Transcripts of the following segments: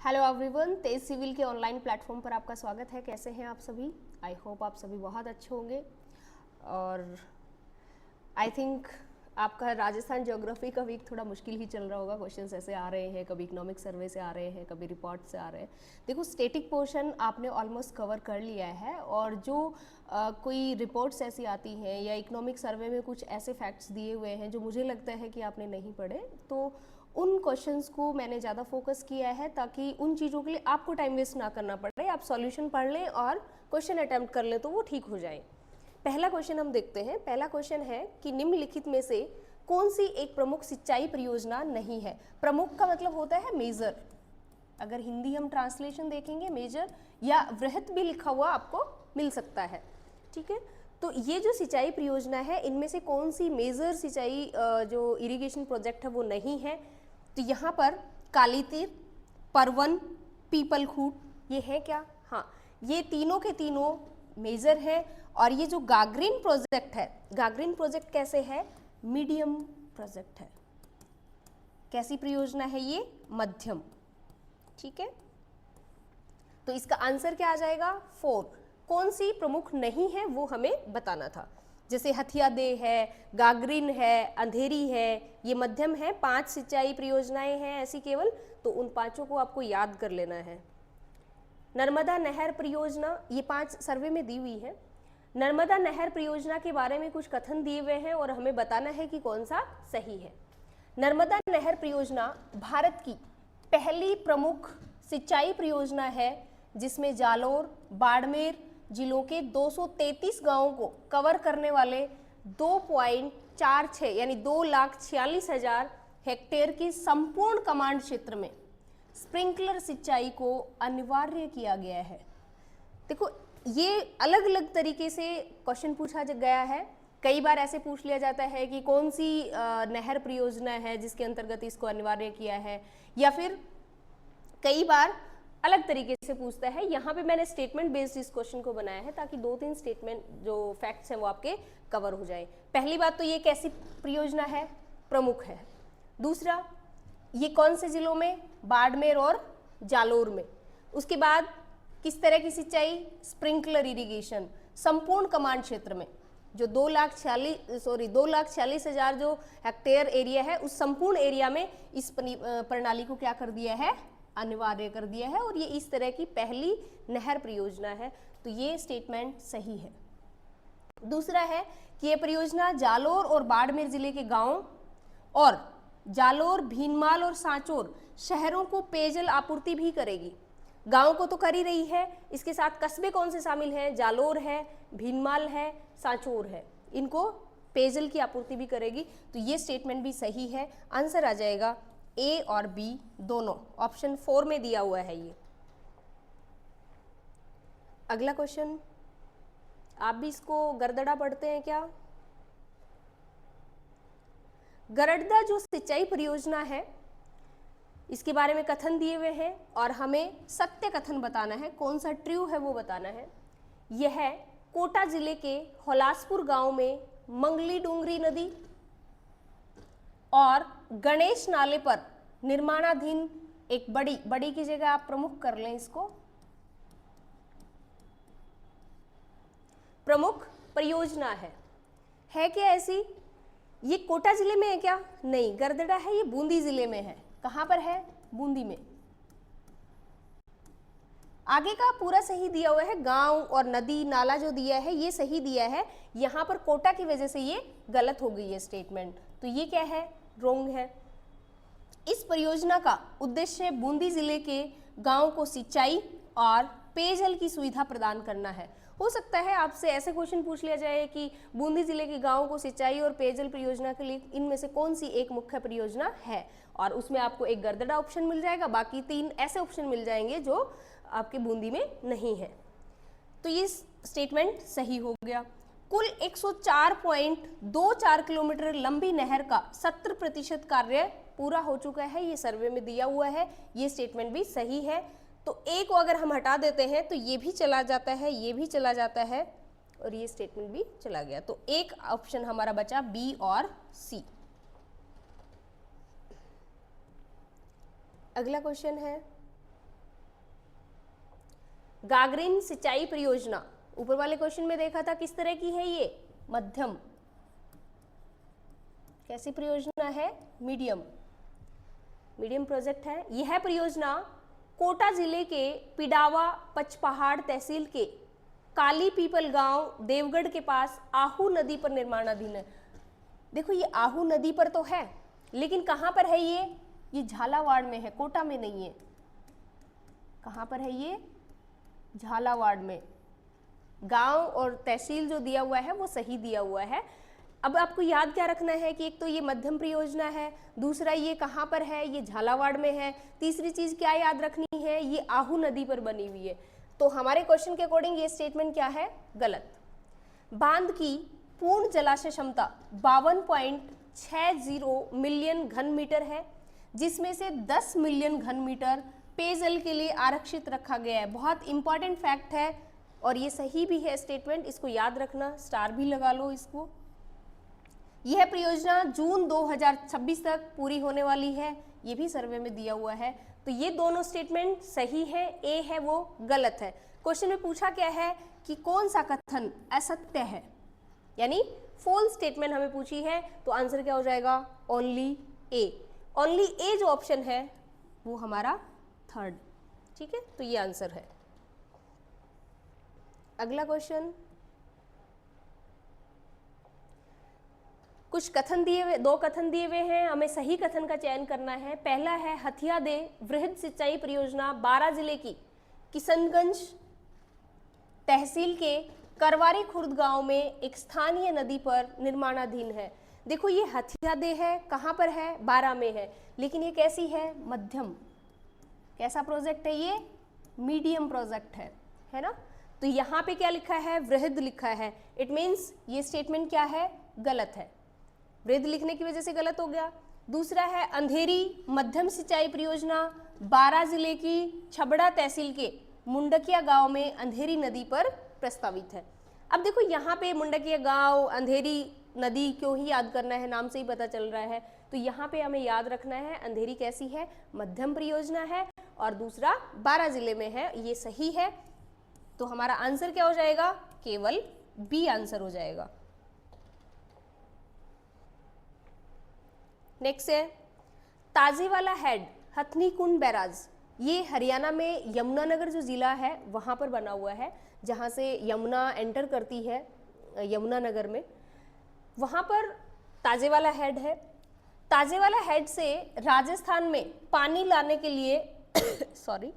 Hello everyone, तेज civil के online platform पर आपका स्वागत है। कैसे हैं आप सभी? आई होप आप सभी बहुत अच्छे होंगे। और आई थिंक आपका राजस्थान ज्योग्राफी का वीक थोड़ा मुश्किल ही चल रहा होगा। क्वेश्चंस ऐसे आ रहे हैं, कभी इकोनॉमिक सर्वे से आ रहे हैं, कभी रिपोर्ट से आ रहे हैं। देखो, स्टैटिक पोर्शन आपने ऑलमोस्ट कवर कर लिया है, और जो कोई रिपोर्ट्स ऐसी आती हैं या इकोनॉमिक सर्वे में कुछ ऐसे फैक्ट्स दिए हुए हैं जो मुझे लगता है कि आपने नहीं पढ़े, तो उन क्वेश्चंस को मैंने ज़्यादा फोकस किया है ताकि उन चीज़ों के लिए आपको टाइम वेस्ट ना करना पड़े। आप सॉल्यूशन पढ़ लें और क्वेश्चन अटैम्प्ट कर लें तो वो ठीक हो जाए। पहला क्वेश्चन हम देखते हैं। पहला क्वेश्चन है कि निम्नलिखित में से कौन सी एक प्रमुख सिंचाई परियोजना नहीं है। प्रमुख का मतलब होता है मेजर। अगर हिंदी हम ट्रांसलेशन देखेंगे, मेजर या वृहत भी लिखा हुआ आपको मिल सकता है। ठीक है, तो ये जो सिंचाई परियोजना है, इनमें से कौन सी मेजर सिंचाई जो इरिगेशन प्रोजेक्ट है वो नहीं है। तो यहाँ पर काली तीर, परवन, पीपल खूट, ये है क्या? हाँ, ये तीनों के तीनों मेजर है। और ये जो गागरिन प्रोजेक्ट है, गागरिन प्रोजेक्ट कैसे है? मीडियम प्रोजेक्ट है। कैसी परियोजना है ये? मध्यम। ठीक है, तो इसका आंसर क्या आ जाएगा? 4। कौन सी प्रमुख नहीं है वो हमें बताना था। जैसे हथिया दे है, गागरिन है, अंधेरी है, ये मध्यम है। 5 सिंचाई परियोजनाएं हैं ऐसी केवल, तो उन पांचों को आपको याद कर लेना है। नर्मदा नहर परियोजना, ये 5 सर्वे में दी हुई है। नर्मदा नहर परियोजना के बारे में कुछ कथन दिए हुए हैं और हमें बताना है कि कौन सा सही है। नर्मदा नहर परियोजना भारत की पहली प्रमुख सिंचाई परियोजना है जिसमें जालोर, बाड़मेर जिलों के 233 गांवों को कवर करने वाले 2.46 यानी 2,46,000 हेक्टेयर की संपूर्ण कमांड क्षेत्र में स्प्रिंकलर सिंचाई को अनिवार्य किया गया है। देखो, ये अलग अलग तरीके से क्वेश्चन पूछा गया है। कई बार ऐसे पूछ लिया जाता है कि कौन सी नहर परियोजना है जिसके अंतर्गत इसको अनिवार्य किया है, या फिर कई बार अलग तरीके से पूछता है। यहाँ पे मैंने स्टेटमेंट बेस्ड इस क्वेश्चन को बनाया है ताकि 2-3 स्टेटमेंट जो फैक्ट्स हैं वो आपके कवर हो जाए। पहली बात तो ये कैसी परियोजना है? प्रमुख है। दूसरा, ये कौन से जिलों में? बाड़मेर और जालोर में। उसके बाद किस तरह की सिंचाई? स्प्रिंकलर इरिगेशन, संपूर्ण कमांड क्षेत्र में। जो 2,46,000 जो हेक्टेयर एरिया है, उस संपूर्ण एरिया में इस प्रणाली को क्या कर दिया है? अनिवार्य कर दिया है। और ये इस तरह की पहली नहर परियोजना है, तो ये स्टेटमेंट सही है। दूसरा है कि ये परियोजना जालोर और बाड़मेर जिले के गांवों और जालोर, भीनमाल और सांचौर शहरों को पेयजल आपूर्ति भी करेगी। गांव को तो कर ही रही है, इसके साथ कस्बे कौन से शामिल हैं? जालोर है, भीनमाल है, सांचौर है, इनको पेयजल की आपूर्ति भी करेगी। तो ये स्टेटमेंट भी सही है। आंसर आ जाएगा ए और बी दोनों। ऑप्शन 4 में दिया हुआ है ये। अगला क्वेश्चन, आप भी इसको गरदड़ा पढ़ते हैं क्या? गरडदा जो सिंचाई परियोजना है, इसके बारे में कथन दिए हुए हैं और हमें सत्य कथन बताना है। कौन सा ट्रू है वो बताना है। यह कोटा जिले के होलासपुर गांव में मंगली डूंगरी नदी और गणेश नाले पर निर्माणाधीन एक बड़ी की जगह आप प्रमुख कर लें इसको, प्रमुख परियोजना है क्या ऐसी? ये कोटा जिले में है क्या? नहीं, गरदड़ा है, ये बूंदी जिले में है। कहां पर है? बूंदी में। आगे का पूरा सही दिया हुआ है। गांव और नदी नाला जो दिया है ये सही दिया है। यहां पर कोटा की वजह से ये गलत हो गई है स्टेटमेंट, तो ये क्या है? रोंग है। इस परियोजना का उद्देश्य बूंदी जिले के गांव को सिंचाई और पेयजल की सुविधा प्रदान करना है। हो सकता है आपसे ऐसे क्वेश्चन पूछ लिया जाए कि बूंदी जिले के गांव को सिंचाई और पेयजल परियोजना के लिए इनमें से कौन सी एक मुख्य परियोजना है, और उसमें आपको एक गरदड़ा ऑप्शन मिल जाएगा, बाकी 3 ऐसे ऑप्शन मिल जाएंगे जो आपके बूंदी में नहीं है। तो ये स्टेटमेंट सही हो गया। कुल 104.24 किलोमीटर लंबी नहर का 70% कार्य पूरा हो चुका है, ये सर्वे में दिया हुआ है। ये स्टेटमेंट भी सही है। तो ए को अगर हम हटा देते हैं तो ये भी चला जाता है, ये भी चला जाता है, और ये स्टेटमेंट भी चला गया। तो एक ऑप्शन हमारा बचा बी और सी। अगला क्वेश्चन है, गागरिन सिंचाई परियोजना ऊपर वाले क्वेश्चन में देखा था किस तरह की है ये, मध्यम। कैसी परियोजना है, मीडियम, मीडियम प्रोजेक्ट है। यह परियोजना कोटा जिले के पिडावा पचपहाड़ तहसील के काली पीपल गांव देवगढ़ के पास आहू नदी पर निर्माणाधीन है। देखो ये आहू नदी पर तो है, लेकिन कहां पर है ये झालावाड़ में है, कोटा में नहीं है। कहां पर है ये, झालावाड़ में। गांव और तहसील जो दिया हुआ है वो सही दिया हुआ है। अब आपको याद क्या रखना है कि एक तो ये मध्यम परियोजना है, दूसरा ये कहां पर है, ये झालावाड़ में है, तीसरी चीज क्या याद रखनी है, ये आहू नदी पर बनी हुई है। तो हमारे क्वेश्चन के अकॉर्डिंग ये स्टेटमेंट क्या है, गलत। बांध की पूर्ण जलाशय क्षमता 52.60 मिलियन घन मीटर है, जिसमें से 10 मिलियन घन मीटर पेयजल के लिए आरक्षित रखा गया है। बहुत इंपॉर्टेंट फैक्ट है और ये सही भी है स्टेटमेंट, इसको याद रखना, स्टार भी लगा लो इसको। यह परियोजना जून 2026 तक पूरी होने वाली है, ये भी सर्वे में दिया हुआ है। तो ये दोनों स्टेटमेंट सही है, ए है वो गलत है। क्वेश्चन में पूछा क्या है कि कौन सा कथन असत्य है, यानी फॉल्स स्टेटमेंट हमें पूछी है, तो आंसर क्या हो जाएगा, ओनली ए। ओनली ए जो ऑप्शन है वो हमारा थर्ड, ठीक है, तो ये आंसर है। अगला क्वेश्चन, कुछ कथन दिए हुए, 2 कथन दिए हुए हैं, हमें सही कथन का चयन करना है। पहला है हथिया दे वृहद सिंचाई परियोजना 12 जिले की किशनगंज तहसील के करवारी खुर्द गांव में एक स्थानीय नदी पर निर्माणाधीन है। देखो ये हथिया दे है, कहां पर है, 12 में है, लेकिन ये कैसी है, मध्यम। कैसा प्रोजेक्ट है ये, मीडियम प्रोजेक्ट है ना। तो यहाँ पे क्या लिखा है, वृहद लिखा है, इट मीन्स ये स्टेटमेंट क्या है, गलत है। वृहद लिखने की वजह से गलत हो गया। दूसरा है अंधेरी मध्यम सिंचाई परियोजना 12 जिले की छबड़ा तहसील के मुंडकिया गांव में अंधेरी नदी पर प्रस्तावित है। अब देखो यहाँ पे मुंडकिया गांव, अंधेरी नदी क्यों ही याद करना है, नाम से ही पता चल रहा है। तो यहाँ पे हमें याद रखना है अंधेरी कैसी है, मध्यम परियोजना है, और दूसरा 12 जिले में है, ये सही है। तो हमारा आंसर क्या हो जाएगा, केवल बी आंसर हो जाएगा। नेक्स्ट है ताजेवाला हेड हथनी कुंड बैराज, ये हरियाणा में यमुनानगर जो जिला है वहां पर बना हुआ है, जहां से यमुना एंटर करती है यमुनानगर में, वहां पर ताजेवाला हेड है। ताजेवाला हेड से राजस्थान में पानी लाने के लिए सॉरी,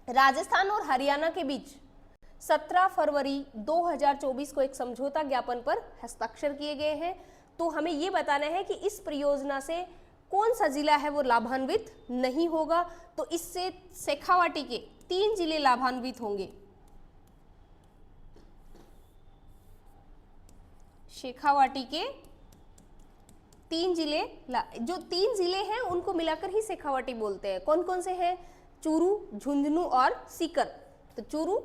राजस्थान और हरियाणा के बीच 17 फरवरी 2024 को एक समझौता ज्ञापन पर हस्ताक्षर किए गए हैं। तो हमें ये बताना है कि इस परियोजना से कौन सा जिला है वो लाभान्वित नहीं होगा। तो इससे शेखावाटी के 3 जिले लाभान्वित होंगे। शेखावाटी के 3 जिले, जो 3 जिले हैं उनको मिलाकर ही शेखावाटी बोलते हैं। कौन कौन से हैं, चूरू, झुंझुनू और सीकर। तो चूरू,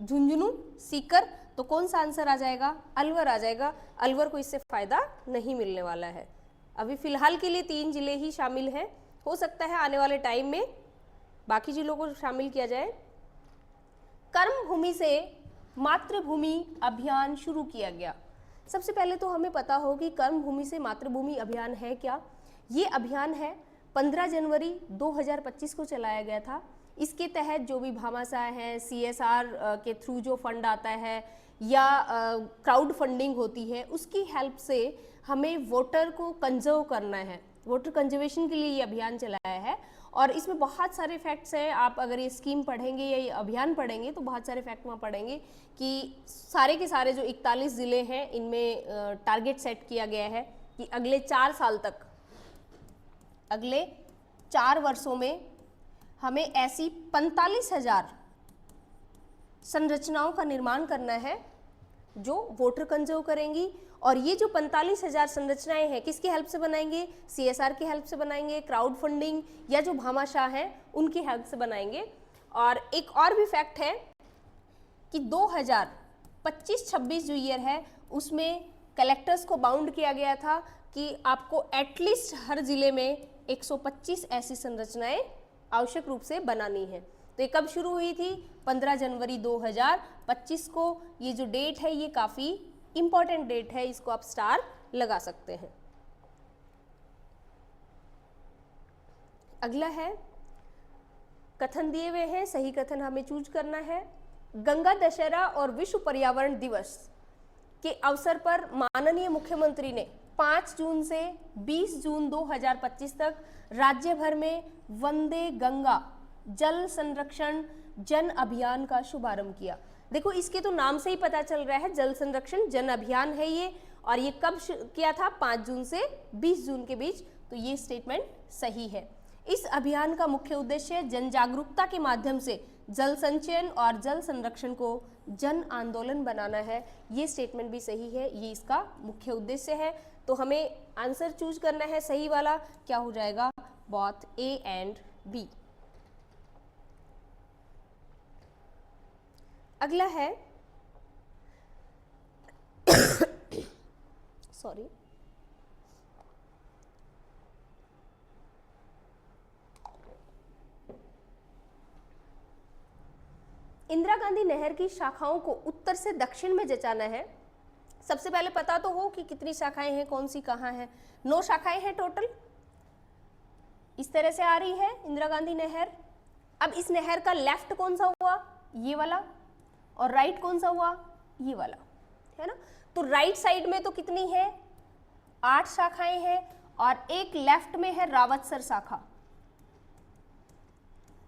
झुंझुनू, सीकर, तो कौन सा आंसर आ जाएगा, अलवर आ जाएगा। अलवर को इससे फायदा नहीं मिलने वाला है। अभी फिलहाल के लिए 3 जिले ही शामिल हैं, हो सकता है आने वाले टाइम में बाकी जिलों को शामिल किया जाए। कर्म भूमि से मातृभूमि अभियान शुरू किया गया। सबसे पहले तो हमें पता हो कि कर्म भूमि से मातृभूमि अभियान है क्या। ये अभियान है 15 जनवरी 2025 को चलाया गया था। इसके तहत जो भी भामाशाह हैं, CSR के थ्रू जो फंड आता है या क्राउड फंडिंग होती है, उसकी हेल्प से हमें वाटर को कंजर्व करना है। वाटर कंजर्वेशन के लिए ये अभियान चलाया है और इसमें बहुत सारे फैक्ट्स हैं। आप अगर ये स्कीम पढ़ेंगे या ये अभियान पढ़ेंगे तो बहुत सारे फैक्ट वहाँ पढ़ेंगे कि सारे के सारे जो 41 ज़िले हैं इनमें टारगेट सेट किया गया है कि अगले 4 साल तक, अगले 4 वर्षों में हमें ऐसी 45,000 संरचनाओं का निर्माण करना है जो वाटर कंजर्व करेंगी। और ये जो 45,000 संरचनाएं हैं किसकी हेल्प से बनाएंगे, CSR की हेल्प से बनाएंगे, क्राउड फंडिंग या जो भामाशाह हैं उनकी हेल्प से बनाएंगे। और एक और भी फैक्ट है कि 2025-26 जो ईयर है उसमें कलेक्टर्स को बाउंड किया गया था कि आपको एटलीस्ट हर जिले में 125 ऐसी संरचनाएं आवश्यक रूप से बनानी है। तो ये कब शुरू हुई थी? 15 जनवरी 2025 को। ये जो डेट है ये काफी इंपॉर्टेंट डेट है, इसको आप स्टार लगा सकते हैं। अगला है, कथन दिए हुए हैं, सही कथन हमें चूज करना है। गंगा दशहरा और विश्व पर्यावरण दिवस के अवसर पर माननीय मुख्यमंत्री ने 5 जून से 20 जून 2025 तक राज्य भर में वंदे गंगा जल संरक्षण जन अभियान का शुभारंभ किया। देखो इसके तो नाम से ही पता चल रहा है, जल संरक्षण जन अभियान है ये, और ये कब किया था? 5 जून से 20 जून के बीच। तो ये स्टेटमेंट सही है। इस अभियान का मुख्य उद्देश्य जन जागरूकता के माध्यम से जल संचयन और जल संरक्षण को जन आंदोलन बनाना है। ये स्टेटमेंट भी सही है, ये इसका मुख्य उद्देश्य है। तो हमें आंसर चूज करना है सही वाला, क्या हो जाएगा? Both A and B. अगला है सॉरी, इंदिरा गांधी नहर की शाखाओं को उत्तर से दक्षिण में जचाना है। सबसे पहले पता तो हो कि कितनी शाखाएं हैं, कौन सी कहाँ है। 9 शाखाएं हैं टोटल। इस तरह से आ रही है इंदिरा गांधी नहर। अब इस नहर का लेफ्ट कौन सा हुआ? ये वाला। और राइट कौन सा हुआ? ये वाला, है ना। तो राइट साइड में तो कितनी है? 8 शाखाएं हैं, और एक लेफ्ट में है रावतसर शाखा।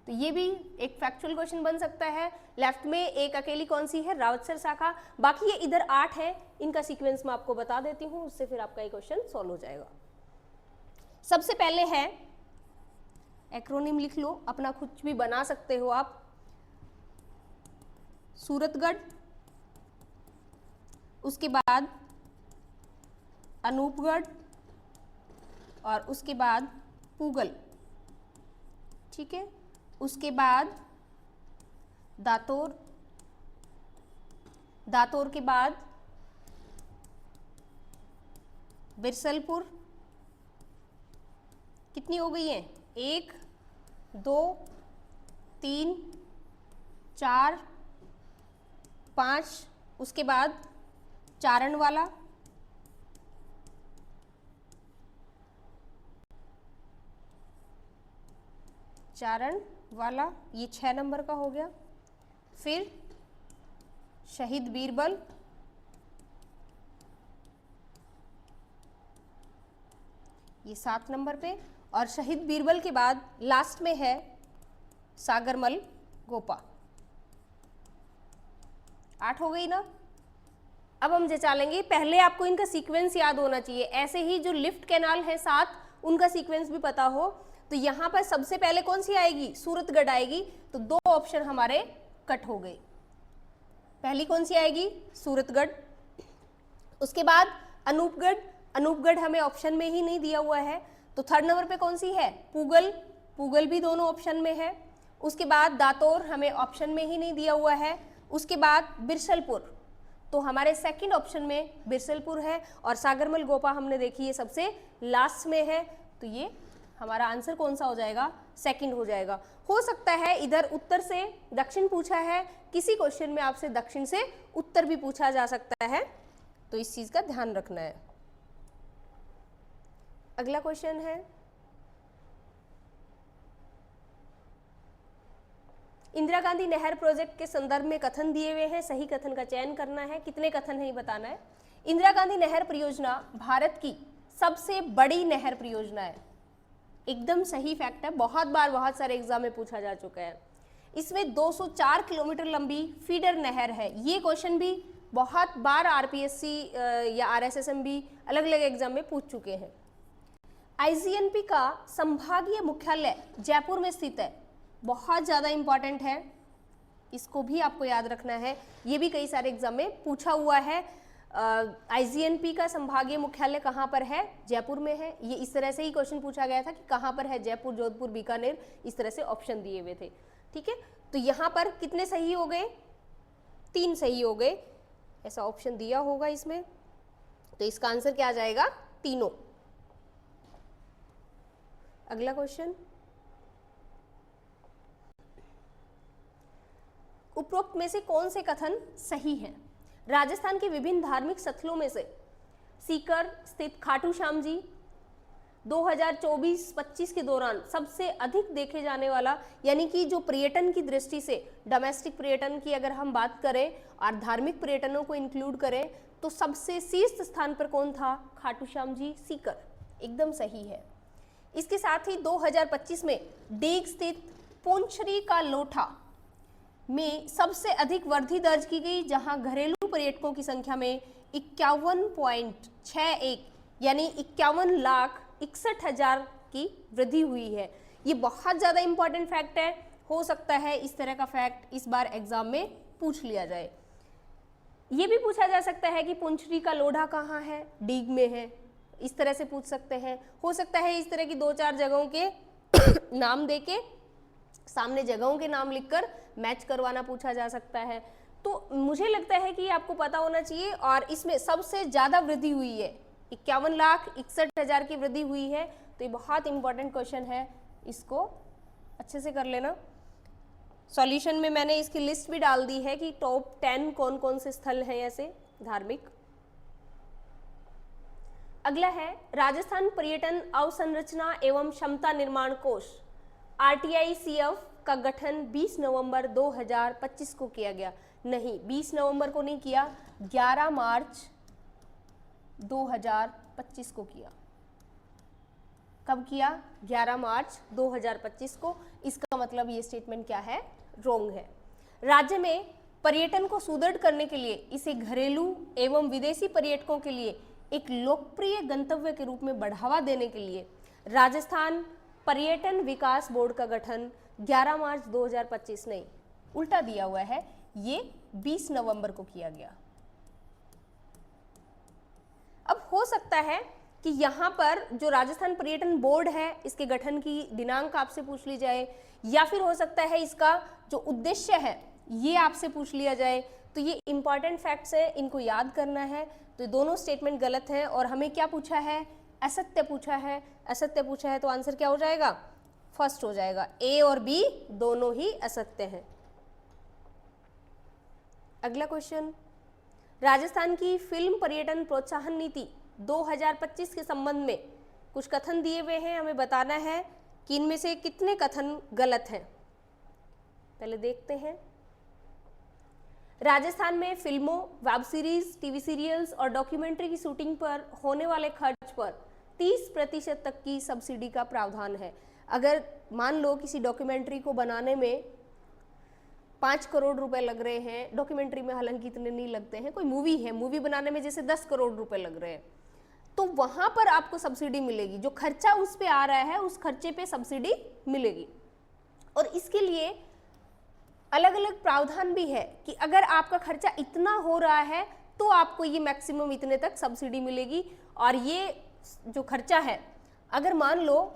तो ये भी एक फैक्चुअल क्वेश्चन बन सकता है। लेफ्ट में एक अकेली कौन सी है? रावतसर शाखा। बाकी ये इधर 8 है, इनका सीक्वेंस मैं आपको बता देती हूँ, उससे फिर आपका ये क्वेश्चन सॉल्व हो जाएगा। सबसे पहले है, एक्रोनिम लिख लो, अपना कुछ भी बना सकते हो आप। सूरतगढ़, उसके बाद अनूपगढ़, और उसके बाद पूगल, ठीक है। उसके बाद दातोर, दातोर के बाद बिरसलपुर। कितनी हो गई है? 1 2 3 4 5। उसके बाद चारण वाला, चारण वाला, ये 6 नंबर का हो गया। फिर शहीद बीरबल, ये 7 नंबर पे। और शहीद बीरबल के बाद लास्ट में है सागरमल गोपा। 8 हो गई ना। अब हम जचा लेंगे। पहले आपको इनका सीक्वेंस याद होना चाहिए, ऐसे ही जो लिफ्ट कैनाल है 7, उनका सीक्वेंस भी पता हो। तो यहाँ पर सबसे पहले कौन सी आएगी? सूरतगढ़ आएगी। तो 2 ऑप्शन हमारे कट हो गए। पहली कौन सी आएगी? सूरतगढ़। उसके बाद अनूपगढ़, अनूपगढ़ हमें ऑप्शन में ही नहीं दिया हुआ है। तो 3rd नंबर पे कौन सी है? पूगल, पूगल भी दोनों ऑप्शन में है। उसके बाद दातोर हमें ऑप्शन में ही नहीं दिया हुआ है। उसके बाद बिरसलपुर, तो हमारे 2nd ऑप्शन में बिरसलपुर है। और सागरमल गोपा हमने देखी ये सबसे लास्ट में है। तो ये हमारा आंसर कौन सा हो जाएगा? 2nd हो जाएगा। हो सकता है इधर उत्तर से दक्षिण पूछा है, किसी क्वेश्चन में आपसे दक्षिण से उत्तर भी पूछा जा सकता है, तो इस चीज का ध्यान रखना है। अगला क्वेश्चन है, इंदिरा गांधी नहर प्रोजेक्ट के संदर्भ में कथन दिए हुए हैं, सही कथन का चयन करना है। कितने कथन है ये बताना है। इंदिरा गांधी नहर परियोजना भारत की सबसे बड़ी नहर परियोजना है। एकदम सही फैक्ट है, बहुत बार बहुत सारे एग्जाम में पूछा जा चुका है। इसमें 204 किलोमीटर लंबी फीडर नहर है। ये क्वेश्चन भी बहुत बार आरपीएससी या आरएसएसएम भी अलग अलग एग्जाम में पूछ चुके हैं। आईजीएनपी का संभागीय मुख्यालय जयपुर में स्थित है। बहुत ज़्यादा इंपॉर्टेंट है, इसको भी आपको याद रखना है। ये भी कई सारे एग्जाम में पूछा हुआ है। आईजीएनपी का संभागीय मुख्यालय कहाँ पर है? जयपुर में है। ये इस तरह से ही क्वेश्चन पूछा गया था कि कहाँ पर है? जयपुर, जोधपुर, बीकानेर, इस तरह से ऑप्शन दिए हुए थे। ठीक है, तो यहाँ पर कितने सही हो गए? 3 सही हो गए, ऐसा ऑप्शन दिया होगा इसमें। तो इसका आंसर क्या आ जाएगा? तीनों। अगला क्वेश्चन, उपरोक्त में से कौन से कथन सही हैं? राजस्थान के विभिन्न धार्मिक स्थलों में से सीकर स्थित खाटू श्याम जी 2024-25 के दौरान सबसे अधिक देखे जाने वाला, यानी कि जो पर्यटन की दृष्टि से, डोमेस्टिक पर्यटन की अगर हम बात करें और धार्मिक पर्यटनों को इंक्लूड करें, तो सबसे शीर्ष स्थान पर कौन था? खाटू श्याम जी सीकर, एकदम सही है। इसके साथ ही 2025 में डीग स्थित पोंचरी का लोठा में सबसे अधिक वृद्धि दर्ज की गई, जहां घरेलू पर्यटकों की संख्या में 51.61 यानी 51,61,000 की वृद्धि हुई है। ये बहुत ज़्यादा इंपॉर्टेंट फैक्ट है, हो सकता है इस तरह का फैक्ट इस बार एग्जाम में पूछ लिया जाए। ये भी पूछा जा सकता है कि पुंचरी का लोढ़ा कहाँ है? डीग में है, इस तरह से पूछ सकते हैं। हो सकता है इस तरह की 2-4 जगहों के नाम देके सामने जगहों के नाम लिखकर मैच करवाना पूछा जा सकता है। तो मुझे लगता है कि आपको पता होना चाहिए, और इसमें सबसे ज़्यादा वृद्धि हुई है, 51,61,000 की वृद्धि हुई है। तो ये बहुत इंपॉर्टेंट क्वेश्चन है, इसको अच्छे से कर लेना। सॉल्यूशन में मैंने इसकी लिस्ट भी डाल दी है कि टॉप 10 कौन कौन से स्थल हैं ऐसे धार्मिक। अगला है राजस्थान पर्यटन अवसंरचना एवं क्षमता निर्माण कोष RTICF का गठन 20 नवंबर 2025 को किया गया। नहीं, 20 नवंबर को नहीं किया, 11 मार्च 2025 को किया। कब किया? 11 मार्च 2025 को। इसका मतलब ये स्टेटमेंट क्या है? रॉन्ग है। राज्य में पर्यटन को सुदृढ़ करने के लिए इसे घरेलू एवं विदेशी पर्यटकों के लिए एक लोकप्रिय गंतव्य के रूप में बढ़ावा देने के लिए राजस्थान पर्यटन विकास बोर्ड का गठन 11 मार्च 2025 नहीं, उल्टा दिया हुआ है, ये 20 नवंबर को किया गया। अब हो सकता है कि यहाँ पर जो राजस्थान पर्यटन बोर्ड है इसके गठन की दिनांक आपसे पूछ ली जाए, या फिर हो सकता है इसका जो उद्देश्य है ये आपसे पूछ लिया जाए। तो ये इंपॉर्टेंट फैक्ट्स है, इनको याद करना है। तो दोनों स्टेटमेंट गलत हैं, और हमें क्या पूछा है? असत्य पूछा है। असत्य पूछा है तो आंसर क्या हो जाएगा? फर्स्ट हो जाएगा। ए और बी दोनों ही असत्य हैं। अगला क्वेश्चन, राजस्थान की फिल्म पर्यटन प्रोत्साहन नीति 2025 के संबंध में कुछ कथन दिए हुए हैं, हमें बताना है कि इनमें से कितने कथन गलत हैं। पहले देखते हैं। राजस्थान में फिल्मों, वेब सीरीज, टीवी सीरियल्स और डॉक्यूमेंट्री की शूटिंग पर होने वाले खर्च पर 30% तक की सब्सिडी का प्रावधान है। अगर मान लो किसी डॉक्यूमेंट्री को बनाने में 5 करोड़ रुपए लग रहे हैं, डॉक्यूमेंट्री में हालांकि इतने नहीं लगते हैं, कोई मूवी है, मूवी बनाने में जैसे 10 करोड़ रुपए लग रहे हैं, तो वहां पर आपको सब्सिडी मिलेगी। जो खर्चा उस पे आ रहा है उस खर्चे पे सब्सिडी मिलेगी। और इसके लिए अलग अलग प्रावधान भी है कि अगर आपका खर्चा इतना हो रहा है तो आपको ये मैक्सिमम इतने तक सब्सिडी मिलेगी। और ये जो खर्चा है, अगर मान लो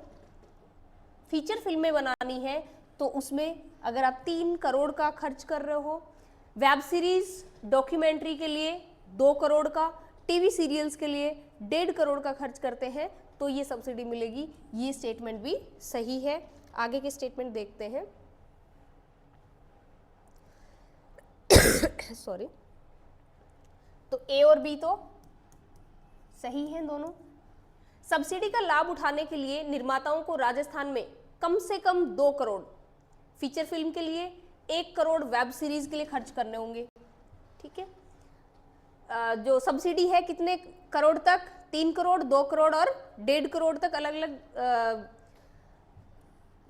फीचर फिल्में बनानी है तो उसमें अगर आप 3 करोड़ का खर्च कर रहे हो, वेब सीरीज डॉक्यूमेंट्री के लिए 2 करोड़ का, टीवी सीरियल्स के लिए 1.5 करोड़ का खर्च करते हैं तो ये सब्सिडी मिलेगी। ये स्टेटमेंट भी सही है। आगे के स्टेटमेंट देखते हैं। सॉरी, तो ए और बी तो सही हैं दोनों। सब्सिडी का लाभ उठाने के लिए निर्माताओं को राजस्थान में कम से कम 2 करोड़ फीचर फिल्म के लिए, 1 करोड़ वेब सीरीज के लिए खर्च करने होंगे। ठीक है, जो सब्सिडी है कितने करोड़ तक? 3 करोड़, 2 करोड़ और 1.5 करोड़ तक अलग अलग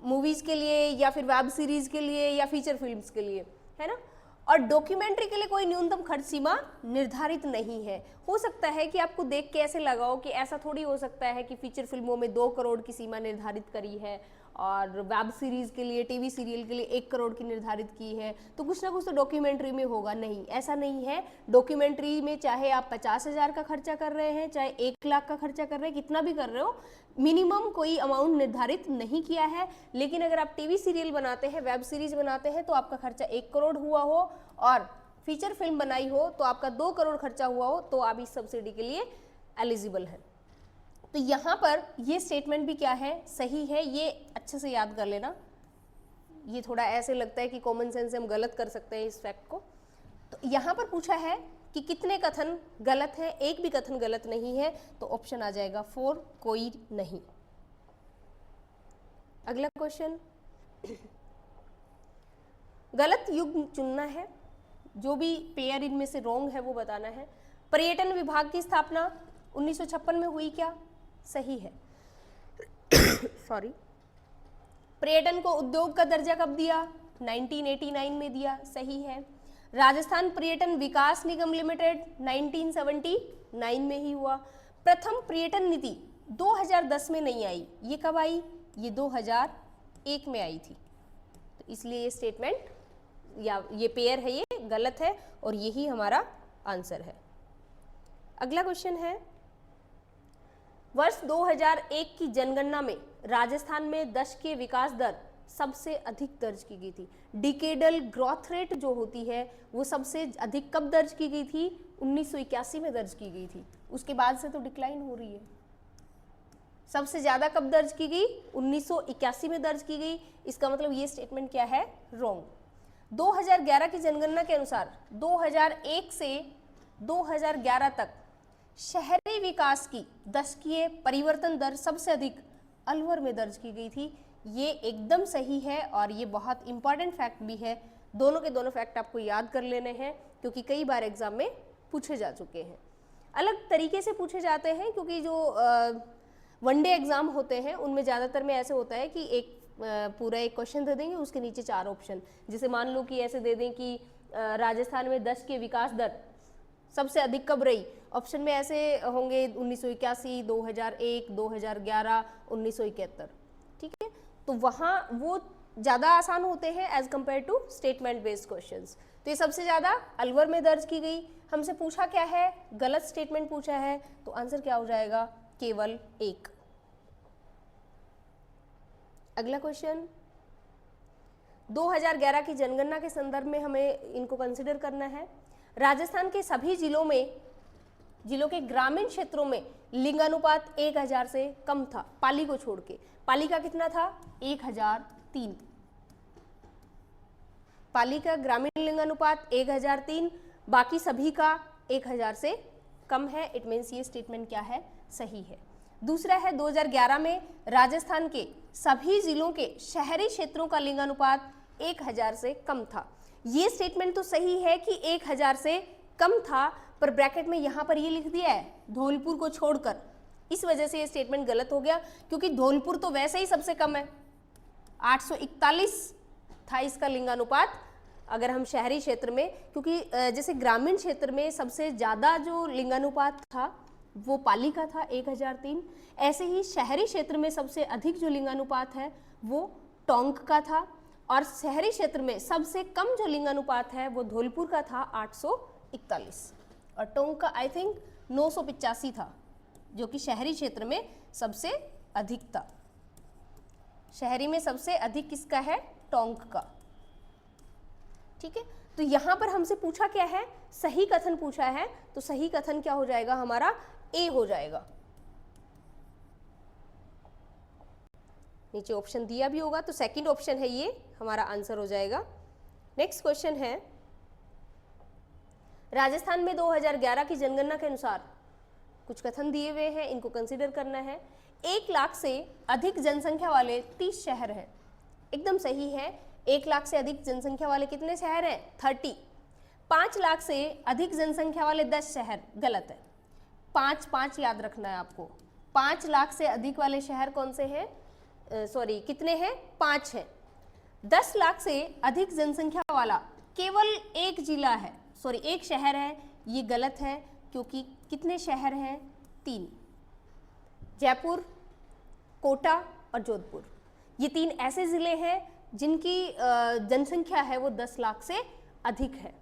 मूवीज के लिए या फिर वेब सीरीज के लिए या फीचर फिल्म्स के लिए, है ना। और डॉक्यूमेंट्री के लिए कोई न्यूनतम खर्च सीमा निर्धारित नहीं है। हो सकता है कि आपको देख के ऐसे लगाओ कि ऐसा थोड़ी हो सकता है कि फीचर फिल्मों में 2 करोड़ की सीमा निर्धारित करी है और वेब सीरीज के लिए, टीवी सीरियल के लिए 1 करोड़ की निर्धारित की है, तो कुछ ना कुछ तो डॉक्यूमेंट्री में होगा। नहीं, ऐसा नहीं है। डॉक्यूमेंट्री में चाहे आप 50,000 का खर्चा कर रहे हैं, चाहे 1 लाख का खर्चा कर रहे हैं, कितना भी कर रहे हो, मिनिमम कोई अमाउंट निर्धारित नहीं किया है। लेकिन अगर आप टीवी सीरियल बनाते हैं, वेब सीरीज बनाते हैं, तो आपका खर्चा 1 करोड़ हुआ हो और फीचर फिल्म बनाई हो तो आपका 2 करोड़ खर्चा हुआ हो, तो आप इस सब्सिडी के लिए एलिजिबल हैं। तो यहाँ पर ये स्टेटमेंट भी क्या है? सही है। ये अच्छे से याद कर लेना। ये थोड़ा ऐसे लगता है कि कॉमन सेंस से हम गलत कर सकते हैं इस फैक्ट को। तो यहाँ पर पूछा है कि कितने कथन गलत हैं, एक भी कथन गलत नहीं है, तो ऑप्शन आ जाएगा 4, कोई नहीं। अगला क्वेश्चन, गलत युग्म चुनना है, जो भी पेयर इनमें से रॉन्ग है वो बताना है। पर्यटन विभाग की स्थापना 1956 में हुई क्या? सही है। सॉरी। पर्यटन को उद्योग का दर्जा कब दिया? 1989 में दिया। सही है। राजस्थान पर्यटन विकास निगम लिमिटेड 1979 में ही हुआ। प्रथम पर्यटन नीति 2010 में नहीं आई, ये कब आई? ये 2001 में आई थी। तो इसलिए ये स्टेटमेंट या ये पेयर है ये गलत है और यही हमारा आंसर है। अगला क्वेश्चन है, वर्ष 2001 की जनगणना में राजस्थान में दशकीय विकास दर सबसे अधिक दर्ज की गई थी। डिकेडल ग्रोथ रेट जो होती है वो सबसे अधिक कब दर्ज की गई थी? 1981 में दर्ज की गई थी। उसके बाद से तो डिक्लाइन हो रही है। सबसे ज्यादा कब दर्ज की गई? 1981 में दर्ज की गई। इसका मतलब ये स्टेटमेंट क्या है? रॉन्ग। 2011 की जनगणना के अनुसार 2001 से 2011 तक शहरी विकास की दशकीय परिवर्तन दर सबसे अधिक अलवर में दर्ज की गई थी। ये एकदम सही है और ये बहुत इंपॉर्टेंट फैक्ट भी है। दोनों के दोनों फैक्ट आपको याद कर लेने हैं क्योंकि कई बार एग्जाम में पूछे जा चुके हैं। अलग तरीके से पूछे जाते हैं क्योंकि जो वनडे एग्जाम होते हैं उनमें ज़्यादातर में ऐसे होता है कि एक पूरा एक क्वेश्चन दे देंगे, उसके नीचे 4 ऑप्शन। जैसे मान लो कि ऐसे दे दें कि राजस्थान में 10 के विकास दर सबसे अधिक कब रही? ऑप्शन में ऐसे होंगे 1981, 2001, 2011, 1971। ठीक है, तो वहाँ वो ज़्यादा आसान होते हैं as compare to statement based questions. तो ये सबसे ज़्यादा अलवर में दर्ज की गई। हमसे पूछा क्या है? गलत स्टेटमेंट पूछा है, तो आंसर क्या हो जाएगा? केवल 1। अगला क्वेश्चन, 2011 की जनगणना के संदर्भ में हमें इनको कंसिडर करना है। राजस्थान के सभी जिलों के ग्रामीण क्षेत्रों में लिंगानुपात 1000 से कम था, पाली को छोड़ के। पाली का कितना था? 1003। पाली का ग्रामीण लिंगानुपात 1003, बाकी सभी का 1000 से कम है। इट मीन्स ये स्टेटमेंट क्या है? सही है। दूसरा है 2011 में राजस्थान के सभी जिलों के शहरी क्षेत्रों का लिंगानुपात 1000 से कम था। ये स्टेटमेंट तो सही है कि 1000 से कम था, पर ब्रैकेट में यहाँ पर ये लिख दिया है धौलपुर को छोड़कर। इस वजह से ये स्टेटमेंट गलत हो गया क्योंकि धौलपुर तो वैसे ही सबसे कम है, 841 था इसका लिंगानुपात। अगर हम शहरी क्षेत्र में, क्योंकि जैसे ग्रामीण क्षेत्र में सबसे ज़्यादा जो लिंगानुपात था वो पाली का था 1003, ऐसे ही शहरी क्षेत्र में सबसे अधिक जो लिंगानुपात है वो टोंक का था, और शहरी क्षेत्र में सबसे कम जो लिंगानुपात है वो धौलपुर का था 841, और टोंक का आई थिंक 985 था, जो कि शहरी क्षेत्र में सबसे अधिक था। शहरी में सबसे अधिक किसका है? टोंक का। ठीक है, तो यहां पर हमसे पूछा क्या है? सही कथन पूछा है, तो सही कथन क्या हो जाएगा हमारा? ए हो जाएगा। नीचे ऑप्शन दिया भी होगा तो सेकंड ऑप्शन है ये हमारा आंसर हो जाएगा। नेक्स्ट क्वेश्चन है, राजस्थान में 2011 की जनगणना के अनुसार कुछ कथन दिए हुए हैं, इनको कंसीडर करना है। 1 लाख से अधिक जनसंख्या वाले 30 शहर हैं। एकदम सही है। 1 लाख से अधिक जनसंख्या वाले कितने शहर हैं? 30। 5 लाख से अधिक जनसंख्या वाले 10 शहर, गलत है। 5 याद रखना है आपको। 5 लाख से अधिक वाले शहर कौन से हैं? सॉरी, कितने हैं? 5 हैं। 10 लाख से अधिक जनसंख्या वाला केवल एक जिला है, सॉरी एक शहर है, ये गलत है क्योंकि कितने शहर हैं? 3, जयपुर, कोटा और जोधपुर। ये 3 ऐसे जिले हैं जिनकी जनसंख्या है वो 10 लाख से अधिक है।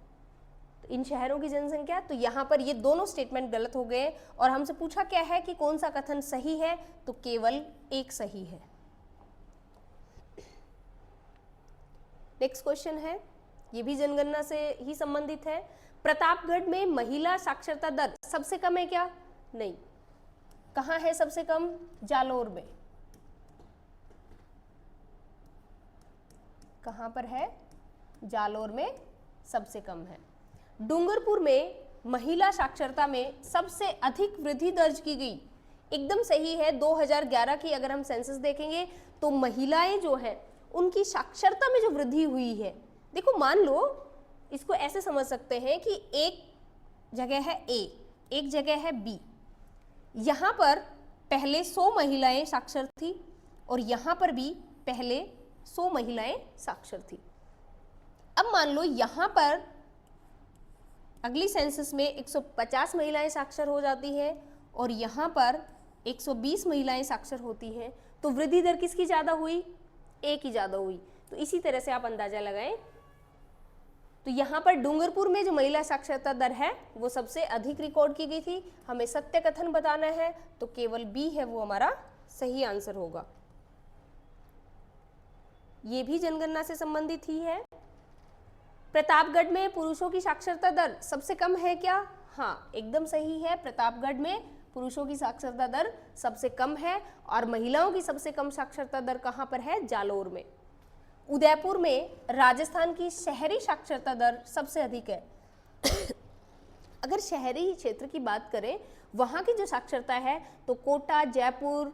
तो इन शहरों की जनसंख्या, तो यहाँ पर ये दोनों स्टेटमेंट गलत हो गए। और हमसे पूछा क्या है कि कौन सा कथन सही है, तो केवल एक सही है। नेक्स्ट क्वेश्चन है, ये भी जनगणना से ही संबंधित है। प्रतापगढ़ में महिला साक्षरता दर सबसे कम है क्या? नहीं। कहाँ है सबसे कम? जालोर में। कहाँ पर है? जालोर में सबसे कम है। डूंगरपुर में महिला साक्षरता में सबसे अधिक वृद्धि दर्ज की गई, एकदम सही है। 2011 की अगर हम सेंसस देखेंगे तो महिलाएं जो हैं उनकी साक्षरता में जो वृद्धि हुई है, देखो मान लो इसको ऐसे समझ सकते हैं कि एक जगह है ए, एक जगह है बी। यहाँ पर पहले 100 महिलाएं साक्षर थी और यहाँ पर भी पहले 100 महिलाएं साक्षर थी। अब मान लो यहाँ पर अगली सेंसस में 150 महिलाएं साक्षर हो जाती हैं और यहाँ पर 120 महिलाएं साक्षर होती हैं, तो वृद्धि दर किसकी ज़्यादा हुई? ए की ज़्यादा हुई। तो इसी तरह से आप अंदाजा लगाएं। तो यहाँ पर डूंगरपुर में जो महिला साक्षरता दर है वो सबसे अधिक रिकॉर्ड की गई थी। हमें सत्य कथन बताना है तो केवल बी है वो हमारा सही आंसर होगा। ये भी जनगणना से संबंधित ही है। प्रतापगढ़ में पुरुषों की साक्षरता दर सबसे कम है क्या? हाँ, एकदम सही है। प्रतापगढ़ में पुरुषों की साक्षरता दर सबसे कम है और महिलाओं की सबसे कम साक्षरता दर कहाँ पर है? जालोर में। उदयपुर में राजस्थान की शहरी साक्षरता दर सबसे अधिक है। अगर शहरी क्षेत्र की बात करें, वहाँ की जो साक्षरता है तो कोटा, जयपुर,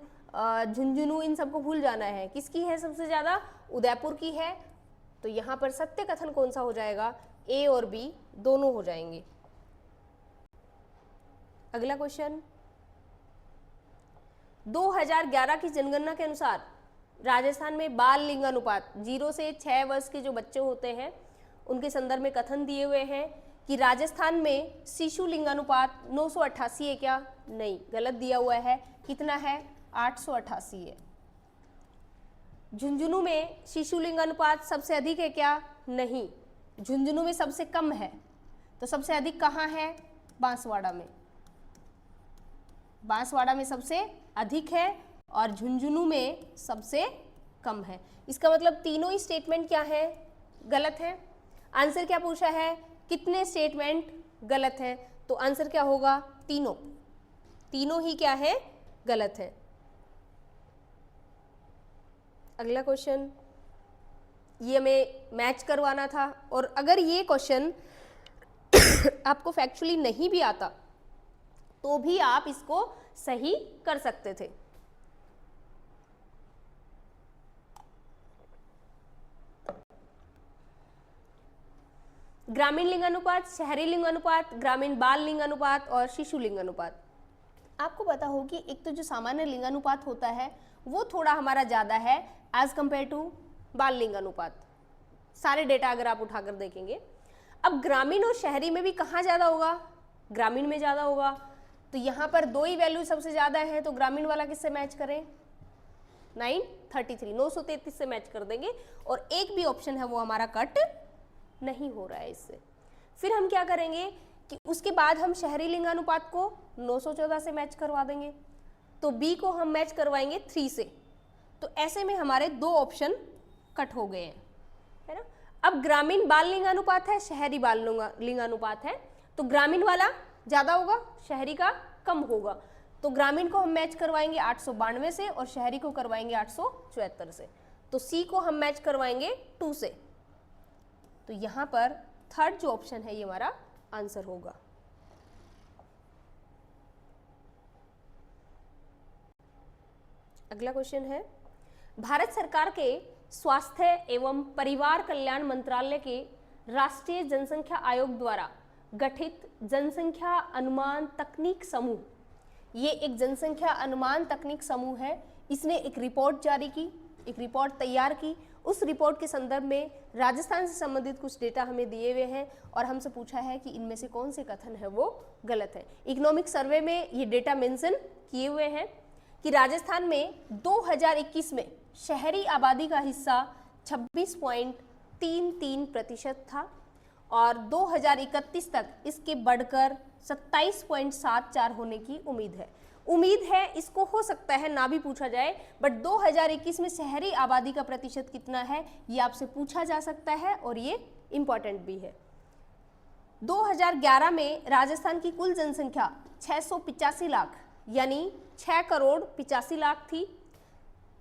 झुंझुनू, इन सबको भूल जाना है। किसकी है सबसे ज़्यादा? उदयपुर की है। तो यहाँ पर सत्य कथन कौन सा हो जाएगा? ए और बी दोनों हो जाएंगे। अगला क्वेश्चन, 2011 की जनगणना के अनुसार राजस्थान में बाल लिंगानुपात 0 से 6 वर्ष के जो बच्चे होते हैं उनके संदर्भ में कथन दिए हुए हैं कि राजस्थान में शिशु लिंगानुपात 988 है क्या? नहीं, गलत दिया हुआ है। कितना है? 888 है। झुंझुनू में शिशु लिंगानुपात सबसे अधिक है क्या? नहीं, झुंझुनू में सबसे कम है। तो सबसे अधिक कहाँ है? बांसवाड़ा में। बांसवाड़ा में सबसे अधिक है और झुंझुनू में सबसे कम है। इसका मतलब तीनों ही स्टेटमेंट क्या है? गलत है। आंसर क्या पूछा है? कितने स्टेटमेंट गलत है? तो आंसर क्या होगा? तीनों। तीनों ही क्या है? गलत है। अगला क्वेश्चन, ये हमें मैच करवाना था और अगर ये क्वेश्चन आपको फैक्चुअली नहीं भी आता तो भी आप इसको सही कर सकते थे। ग्रामीण लिंगानुपात, शहरी लिंगानुपात, ग्रामीण बाल लिंगानुपात और शिशु लिंगानुपात। आपको पता हो कि एक तो जो सामान्य लिंगानुपात होता है वो थोड़ा हमारा ज़्यादा है एज कंपेयर टू बाल लिंगानुपात। सारे डेटा अगर आप उठाकर देखेंगे। अब ग्रामीण और शहरी में भी कहाँ ज़्यादा होगा? ग्रामीण में ज़्यादा होगा। तो यहाँ पर दो ही वैल्यू सबसे ज़्यादा है, तो ग्रामीण वाला किससे मैच करें? 933 से मैच कर देंगे और एक भी ऑप्शन है वो हमारा कट नहीं हो रहा है इससे। फिर हम क्या करेंगे कि उसके बाद हम शहरी लिंगानुपात को 914 से मैच करवा देंगे, तो बी को हम मैच करवाएंगे 3 से। तो ऐसे में हमारे दो ऑप्शन कट हो गए हैं, है ना। अब ग्रामीण बाल लिंगानुपात है, शहरी बाल लिंगानुपात है, तो ग्रामीण वाला ज़्यादा होगा, शहरी का कम होगा। तो ग्रामीण को हम मैच करवाएंगे 892 से और शहरी को करवाएंगे 874 से। तो सी को हम मैच करवाएंगे 2 से। तो यहाँ पर थर्ड जो ऑप्शन है ये हमारा आंसर होगा। अगला क्वेश्चन है, भारत सरकार के स्वास्थ्य एवं परिवार कल्याण मंत्रालय के राष्ट्रीय जनसंख्या आयोग द्वारा गठित जनसंख्या अनुमान तकनीक समूह, ये एक जनसंख्या अनुमान तकनीक समूह है। इसने एक रिपोर्ट जारी की, एक रिपोर्ट तैयार की। उस रिपोर्ट के संदर्भ में राजस्थान से संबंधित कुछ डेटा हमें दिए हुए हैं और हमसे पूछा है कि इनमें से कौन से कथन है वो गलत है। इकोनॉमिक सर्वे में ये डेटा मेंशन किए हुए हैं कि राजस्थान में 2021 में शहरी आबादी का हिस्सा 26.33% था और 2031 तक इसके बढ़कर 27.74 होने की उम्मीद है। इसको हो सकता है ना भी पूछा जाए, बट 2021 में शहरी आबादी का प्रतिशत कितना है ये आपसे पूछा जा सकता है और ये इम्पॉर्टेंट भी है। 2011 में राजस्थान की कुल जनसंख्या 685 लाख यानी 6 करोड़ 85 लाख थी।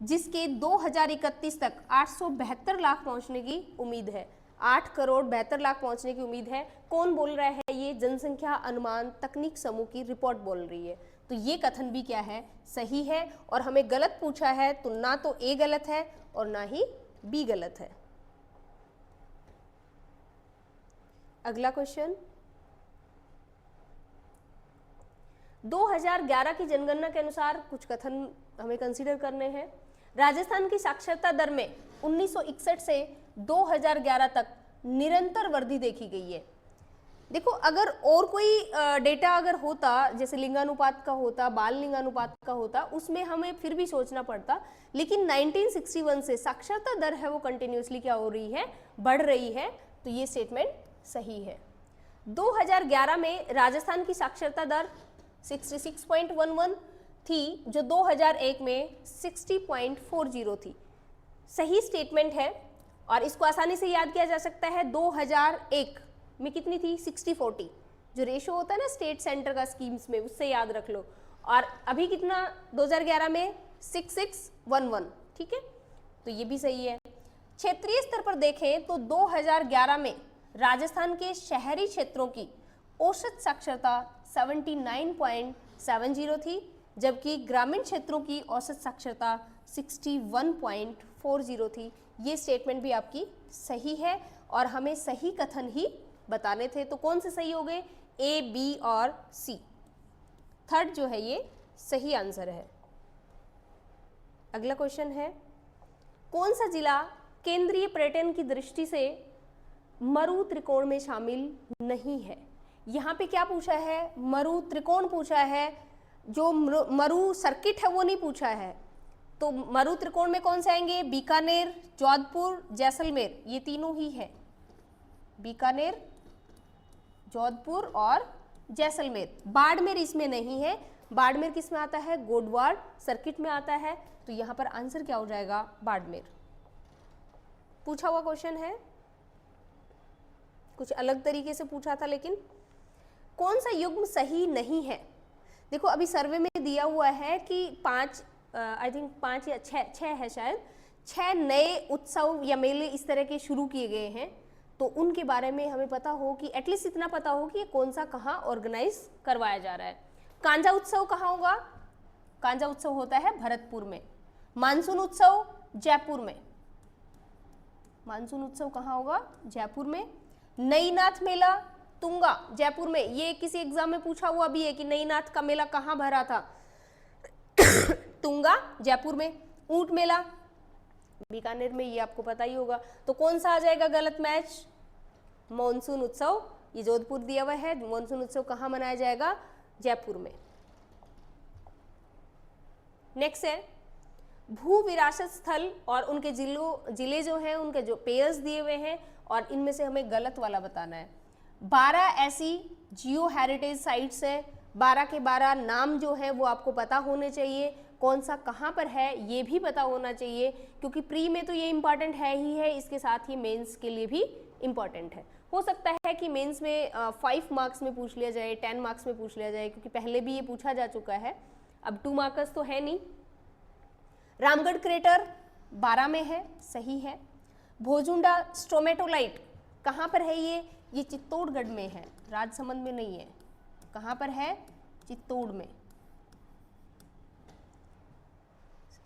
जिसके 2031 तक 872 लाख पहुंचने की उम्मीद है। 8 करोड़ 72 लाख पहुंचने की उम्मीद है। कौन बोल रहा है? ये जनसंख्या अनुमान तकनीक समूह की रिपोर्ट बोल रही है। तो ये कथन भी क्या है? सही है। और हमें गलत पूछा है तो ना तो ए गलत है और ना ही बी गलत है। अगला क्वेश्चन, 2011 की जनगणना के अनुसार कुछ कथन हमें कंसीडर करने हैं। राजस्थान की साक्षरता दर में 1961 से 2011 तक निरंतर वृद्धि देखी गई है। देखो, अगर और कोई डेटा अगर होता, जैसे लिंगानुपात का होता, बाल लिंगानुपात का होता, उसमें हमें फिर भी सोचना पड़ता, लेकिन 1961 से साक्षरता दर है वो कंटिन्यूसली क्या हो रही है? बढ़ रही है। तो ये स्टेटमेंट सही है। 2011 में राजस्थान की साक्षरता दर 66.11 थी, जो 2001 में 60.40 थी। सही स्टेटमेंट है और इसको आसानी से याद किया जा सकता है। 2001 में कितनी थी? 60-40, जो रेशो होता है ना स्टेट सेंटर का स्कीम्स में, उससे याद रख लो। और अभी कितना 2011 में? 6611, ठीक है, तो ये भी सही है। क्षेत्रीय स्तर पर देखें तो 2011 में राजस्थान के शहरी क्षेत्रों की औसत साक्षरता 79.70 थी, जबकि ग्रामीण क्षेत्रों की औसत साक्षरता 61.40 थी। ये स्टेटमेंट भी आपकी सही है और हमें सही कथन ही बताने थे। तो कौन से सही हो गए? ए, बी और सी। थर्ड जो है ये सही आंसर है। अगला क्वेश्चन है, कौन सा जिला केंद्रीय पर्यटन की दृष्टि से मरु त्रिकोण में शामिल नहीं है? यहाँ पे क्या पूछा है? मरु त्रिकोण पूछा है, जो मरु सर्किट है वो नहीं पूछा है। तो मरु त्रिकोण में कौन से आएंगे? बीकानेर, जोधपुर, जैसलमेर, ये तीनों ही है। बीकानेर, जोधपुर और जैसलमेर। बाड़मेर इसमें नहीं है। बाड़मेर किस में आता है? गोडवाड़ सर्किट में आता है। तो यहाँ पर आंसर क्या हो जाएगा? बाड़मेर। पूछा हुआ क्वेश्चन है, कुछ अलग तरीके से पूछा था। लेकिन कौन सा युग्म सही नहीं है? देखो, अभी सर्वे में दिया हुआ है कि 5 या 6 है शायद, 6 नए उत्सव या मेले इस तरह के शुरू किए गए हैं। तो उनके बारे में हमें पता हो कि एटलीस्ट इतना पता हो कि ये कौन सा कहाँ ऑर्गेनाइज करवाया जा रहा है। कांजा उत्सव कहाँ होगा? कांजा उत्सव होता है भरतपुर में। मानसून उत्सव जयपुर में। मानसून उत्सव कहाँ होगा? जयपुर में। नईनाथ मेला तुंगा जयपुर में। ये किसी एग्जाम में पूछा हुआ भी है कि नईनाथ का मेला कहाँ भरा था? तुंगा जयपुर में। ऊंट मेला बीकानेर में, ये आपको पता ही होगा। तो कौन सा आ जाएगा गलत मैच? मॉनसून उत्सव, ये जोधपुर दिया हुआ है। मॉनसून उत्सव कहाँ मनाया जाएगा? जयपुर में। नेक्स्ट है, भू विरासत स्थल और उनके जिले जो हैं, उनके जो पेयर्स दिए हुए हैं और इनमें से हमें गलत वाला बताना है। 12 ऐसी जियो हेरिटेज साइट्स है। 12 के 12 नाम जो है वो आपको पता होने चाहिए। कौन सा कहाँ पर है ये भी पता होना चाहिए, क्योंकि प्री में तो ये इम्पॉर्टेंट है ही है, इसके साथ ही मेंस के लिए भी इम्पॉर्टेंट है। हो सकता है कि मेंस में 5 मार्क्स में पूछ लिया जाए, 10 मार्क्स में पूछ लिया जाए, क्योंकि पहले भी ये पूछा जा चुका है। अब 2 मार्क्स तो है नहीं। रामगढ़ क्रेटर 12 में है, सही है। भोजुंडा स्ट्रोमेटोलाइट कहाँ पर है? ये चित्तौड़गढ़ में है, राजसमंद में नहीं है। कहाँ पर है? चित्तौड़ में।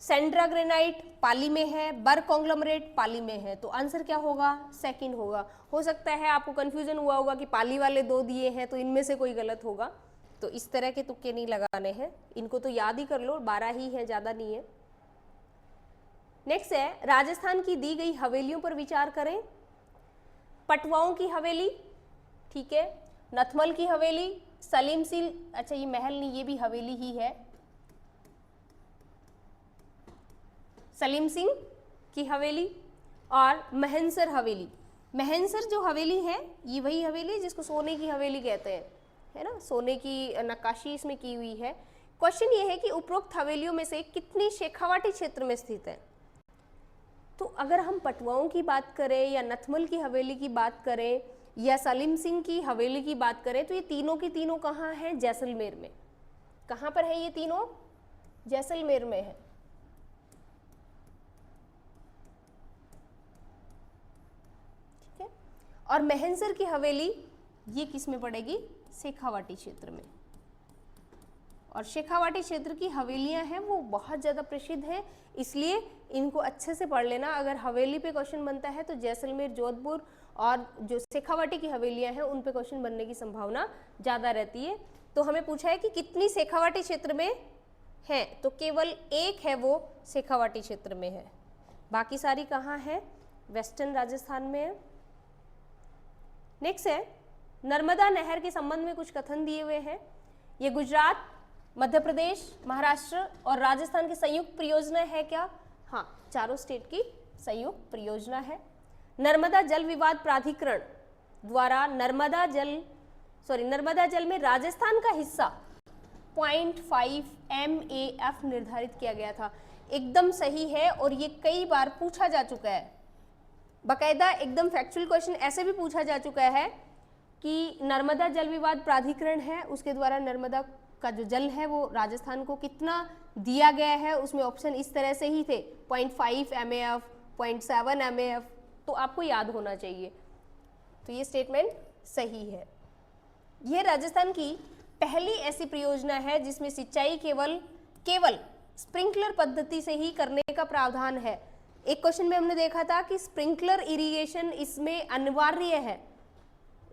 सेंड्रा ग्रेनाइट पाली में है। बर कॉन्ग्लोमरेट पाली में है। तो आंसर क्या होगा? सेकंड होगा। हो सकता है आपको कंफ्यूजन हुआ होगा कि पाली वाले 2 दिए हैं तो इनमें से कोई गलत होगा। तो इस तरह के तुक्के नहीं लगाने हैं, इनको तो याद ही कर लो, 12 ही है, ज़्यादा नहीं है। नेक्स्ट है, राजस्थान की दी गई हवेलियों पर विचार करें। पटवाओं की हवेली, ठीक है। नथमल की हवेली, सलीम सिंह, अच्छा ये महल नहीं, ये भी हवेली ही है। सलीम सिंह की हवेली और महेंसर हवेली। महेंसर जो हवेली है ये वही हवेली जिसको सोने की हवेली कहते हैं, है ना। सोने की नक्काशी इसमें की हुई है। क्वेश्चन ये है कि उपरोक्त हवेलियों में से कितनी शेखावाटी क्षेत्र में स्थित है? तो अगर हम पटवाओं की बात करें या नथमल की हवेली की बात करें या सलीम सिंह की हवेली की बात करें तो ये तीनों की तीनों कहाँ हैं? जैसलमेर में। कहाँ पर है ये तीनों? जैसलमेर में है। और महनसर की हवेली ये किस में पड़ेगी? शेखावाटी क्षेत्र में। और शेखावाटी क्षेत्र की हवेलियां हैं वो बहुत ज़्यादा प्रसिद्ध हैं, इसलिए इनको अच्छे से पढ़ लेना। अगर हवेली पे क्वेश्चन बनता है तो जैसलमेर, जोधपुर और जो शेखावाटी की हवेलियां हैं उन पे क्वेश्चन बनने की संभावना ज़्यादा रहती है। तो हमें पूछा है कि कितनी शेखावाटी क्षेत्र में है, तो केवल एक है वो शेखावाटी क्षेत्र में है, बाकी सारी कहाँ है? वेस्टर्न राजस्थान में है। नेक्स्ट है नर्मदा नहर के संबंध में कुछ कथन दिए हुए हैं। ये गुजरात, मध्य प्रदेश, महाराष्ट्र और राजस्थान की संयुक्त परियोजना है क्या? हाँ, चारों स्टेट की संयुक्त परियोजना है। नर्मदा जल विवाद प्राधिकरण द्वारा नर्मदा जल में राजस्थान का हिस्सा 0.5 MAF निर्धारित किया गया था। एकदम सही है और ये कई बार पूछा जा चुका है, बकायदा एकदम फैक्चुअल क्वेश्चन ऐसे भी पूछा जा चुका है कि नर्मदा जल विवाद प्राधिकरण है, उसके द्वारा नर्मदा का जो जल है वो राजस्थान को कितना दिया गया है, उसमें ऑप्शन इस तरह से ही थे 0.5 MAF, 0.7 MAF, तो आपको याद होना चाहिए। तो ये स्टेटमेंट सही है। यह राजस्थान की पहली ऐसी परियोजना है जिसमें सिंचाई केवल स्प्रिंकलर पद्धति से ही करने का प्रावधान है। एक क्वेश्चन में हमने देखा था कि स्प्रिंकलर इरिगेशन इसमें अनिवार्य है,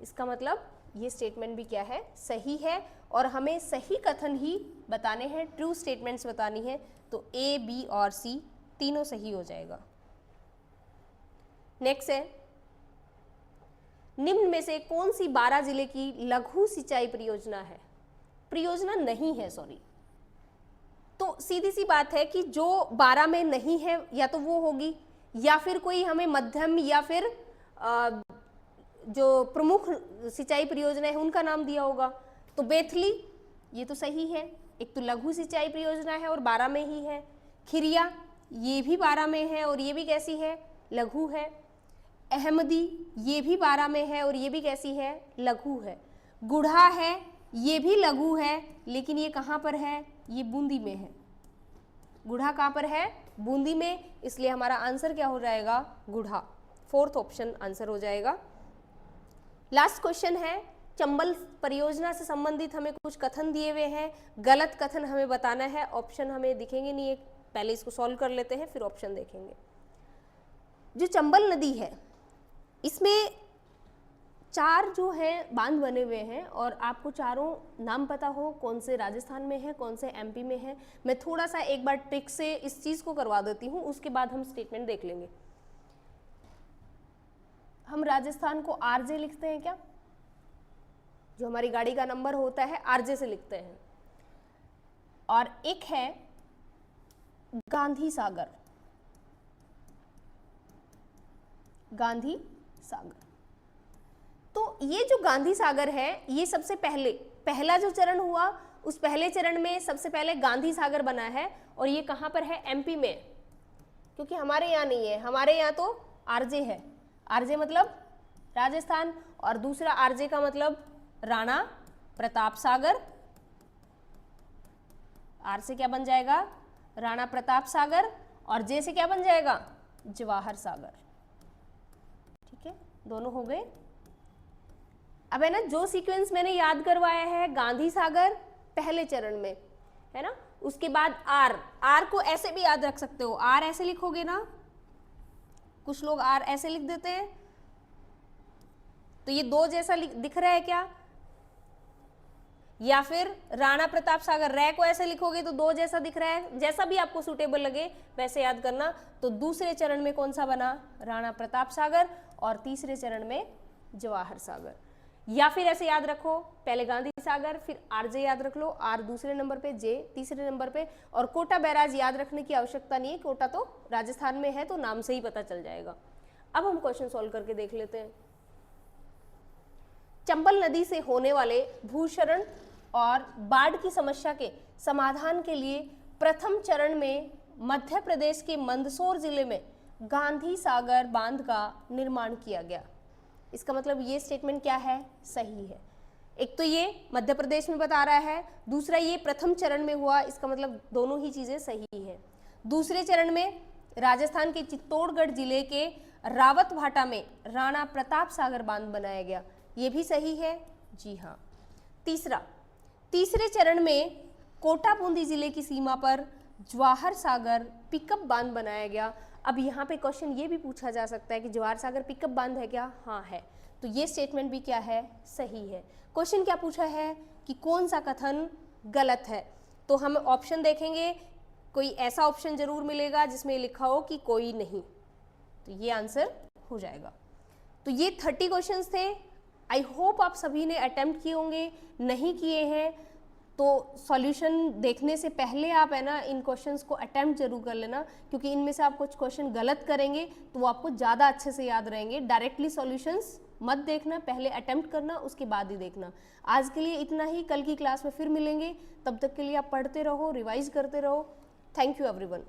इसका मतलब ये स्टेटमेंट भी क्या है? सही है। और हमें सही कथन ही बताने हैं, ट्रू स्टेटमेंट्स बतानी है, तो A, B और C तीनों सही हो जाएगा। नेक्स्ट है निम्न में से कौन सी 12 जिले की लघु सिंचाई परियोजना है? परियोजना नहीं है, सॉरी। तो सीधी सी बात है कि जो 12 में नहीं है या तो वो होगी, या फिर कोई हमें मध्यम या फिर जो प्रमुख सिंचाई परियोजना है उनका नाम दिया होगा। तो बेथली ये तो सही है, एक तो लघु सिंचाई परियोजना है और 12 में ही है। खिरिया ये भी 12 में है और ये भी कैसी है? लघु है। अहमदी ये भी 12 में है और ये भी कैसी है? लघु है। गुढ़ा है, ये भी लघु है, लेकिन ये कहाँ पर है? ये बूंदी में है। गुढ़ा कहाँ पर है? बूंदी में, इसलिए हमारा आंसर क्या हो जाएगा? गुढ़ा। 4th ऑप्शन आंसर हो जाएगा। लास्ट क्वेश्चन है चंबल परियोजना से संबंधित हमें कुछ कथन दिए हुए हैं, गलत कथन हमें बताना है। ऑप्शन हमें दिखेंगे नहीं, एक पहले इसको सॉल्व कर लेते हैं फिर ऑप्शन देखेंगे। जो चंबल नदी है इसमें 4 जो है बांध बने हुए हैं और आपको चारों नाम पता हो कौन से राजस्थान में है, कौन से MP में है। मैं थोड़ा सा एक बार ट्रिक से इस चीज को करवा देती हूँ, उसके बाद हम स्टेटमेंट देख लेंगे। हम राजस्थान को RJ लिखते हैं क्या? जो हमारी गाड़ी का नंबर होता है RJ से लिखते हैं। और एक है गांधी सागर, गांधी सागर। तो ये जो गांधी सागर है ये सबसे पहला जो चरण हुआ, उस पहले चरण में सबसे पहले गांधी सागर बना है और ये कहाँ पर है? MP में, क्योंकि हमारे यहाँ नहीं है, हमारे यहाँ तो RJ है। RJ मतलब राजस्थान, और दूसरा RJ का मतलब राणा प्रताप सागर। R से क्या बन जाएगा? राणा प्रताप सागर, और J से क्या बन जाएगा? जवाहर सागर। ठीक है, दोनों हो गए। अब है ना, जो सीक्वेंस मैंने याद करवाया है, गांधी सागर पहले चरण में है ना, उसके बाद R को ऐसे भी याद रख सकते हो, R ऐसे लिखोगे ना, कुछ लोग R ऐसे लिख देते हैं, तो ये 2 जैसा दिख रहा है क्या? या फिर राणा प्रताप सागर रै को ऐसे लिखोगे तो 2 जैसा दिख रहा है। जैसा भी आपको सूटेबल लगे वैसे याद करना। तो दूसरे चरण में कौन सा बना? राणा प्रताप सागर, और तीसरे चरण में जवाहर सागर। या फिर ऐसे याद रखो, पहले गांधी सागर, फिर RJ याद रख लो, R दूसरे नंबर पे, J तीसरे नंबर पे। और कोटा बैराज याद रखने की आवश्यकता नहीं है, कोटा तो राजस्थान में है तो नाम से ही पता चल जाएगा। अब हम क्वेश्चन सॉल्व करके देख लेते हैं। चंबल नदी से होने वाले भूक्षरण और बाढ़ की समस्या के समाधान के लिए प्रथम चरण में मध्य प्रदेश के मंदसौर जिले में गांधी सागर बांध का निर्माण किया गया। इसका मतलब ये स्टेटमेंट क्या है? सही है। एक तो ये मध्य प्रदेश में बता रहा है, दूसरा ये प्रथम चरण में हुआ, इसका मतलब दोनों ही चीजें सही है। दूसरे चरण में राजस्थान के चित्तौड़गढ़ जिले के रावत भाटा में राणा प्रताप सागर बांध बनाया गया, ये भी सही है, जी हाँ। तीसरे चरण में कोटा बूंदी जिले की सीमा पर जवाहर सागर पिकअप बांध बनाया गया। अब यहाँ पे क्वेश्चन ये भी पूछा जा सकता है कि जवाहर सागर पिकअप बांध है क्या? हाँ है, तो ये स्टेटमेंट भी क्या है? सही है। क्वेश्चन क्या पूछा है कि कौन सा कथन गलत है, तो हम ऑप्शन देखेंगे, कोई ऐसा ऑप्शन जरूर मिलेगा जिसमें लिखा हो कि कोई नहीं, तो ये आंसर हो जाएगा। तो ये 30 क्वेश्चंस थे। आई होप आप सभी ने अटेम्प्ट किए होंगे, नहीं किए हैं तो सॉल्यूशन देखने से पहले आप है ना इन क्वेश्चंस को अटेम्प्ट जरूर कर लेना, क्योंकि इनमें से आप कुछ क्वेश्चन गलत करेंगे तो वो आपको ज़्यादा अच्छे से याद रहेंगे। डायरेक्टली सॉल्यूशंस मत देखना, पहले अटेम्प्ट करना, उसके बाद ही देखना। आज के लिए इतना ही, कल की क्लास में फिर मिलेंगे, तब तक के लिए आप पढ़ते रहो, रिवाइज करते रहो। Thank you everyone.